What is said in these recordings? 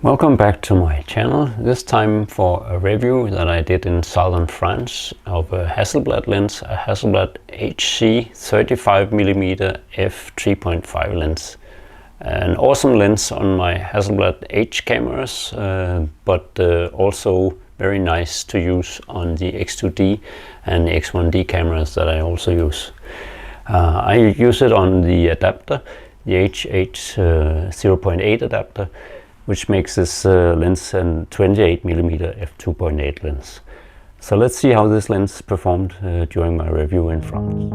Welcome back to my channel, this time for a review that I did in southern France of a Hasselblad lens, a Hasselblad HC 35mm f3.5 lens. An awesome lens on my Hasselblad H cameras, but also very nice to use on the X2D and X1D cameras that I also use. I use it on the adapter, the HH 0.8 adapter, which makes this lens a 28mm f2.8 lens. So let's see how this lens performed during my review in France.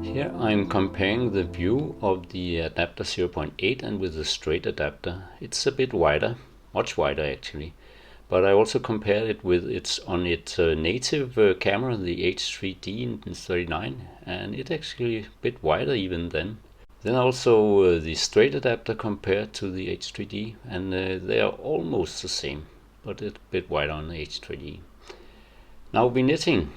Here I'm comparing the view of the adapter 0.8 and with the straight adapter. It's a bit wider, much wider actually, but I also compared it with its native camera, the H3D in 39, and it's actually a bit wider even then. Then also the straight adapter compared to the H3D, and they are almost the same, but it's a bit wider on the H3D. Now vignetting.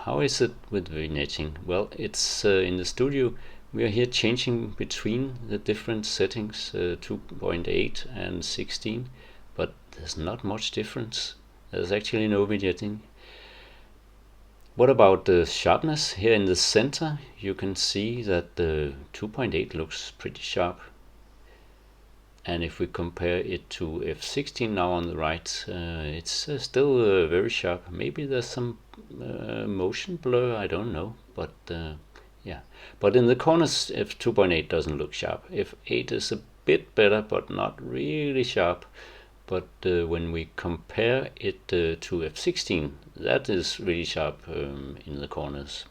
How is it with vignetting? Well, it's in the studio we are here changing between the different settings, 2.8 and 16, but there's not much difference. There's actually no vignetting. What about the sharpness? Here in the center you can see that the 2.8 looks pretty sharp, and if we compare it to f16 now on the right, it's still very sharp. Maybe there's some motion blur, I don't know, but yeah. But in the corners f2.8 doesn't look sharp. f8 is a bit better, but not really sharp. But when we compare it to f16, that is really sharp in the corners.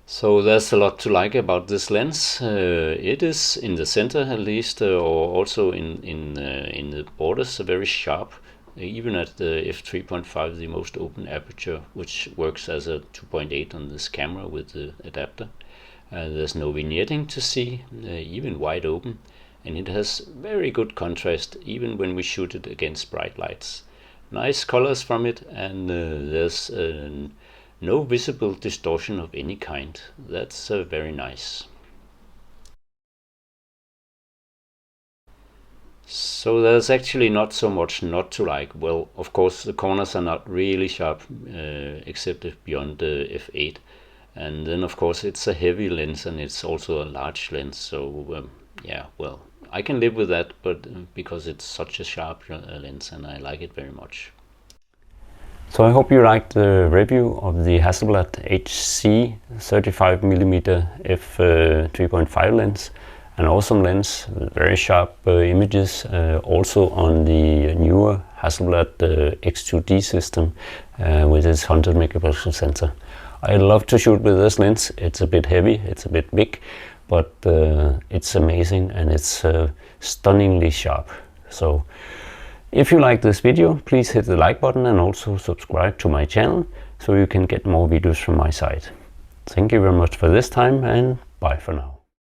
So there's a lot to like about this lens. It is in the center at least, or also in the borders, very sharp. Even at the f3.5, the most open aperture, which works as a 2.8 on this camera with the adapter. There's no vignetting to see, even wide open, and it has very good contrast even when we shoot it against bright lights. Nice colors from it, and there's no visible distortion of any kind. That's very nice. So there's actually not so much not to like. Well, of course the corners are not really sharp, except beyond the f8. And then of course it's a heavy lens, and it's also a large lens, so yeah, well, I can live with that, but because it's such a sharp lens and I like it very much. So I hope you liked the review of the Hasselblad HC 35mm f3.5 lens. An awesome lens, very sharp images, also on the newer Hasselblad X2D system with its 100 megapixel sensor. I love to shoot with this lens. It's a bit heavy, it's a bit big, but it's amazing, and it's stunningly sharp. So if you like this video, please hit the like button and also subscribe to my channel so you can get more videos from my side. Thank you very much for this time, and bye for now.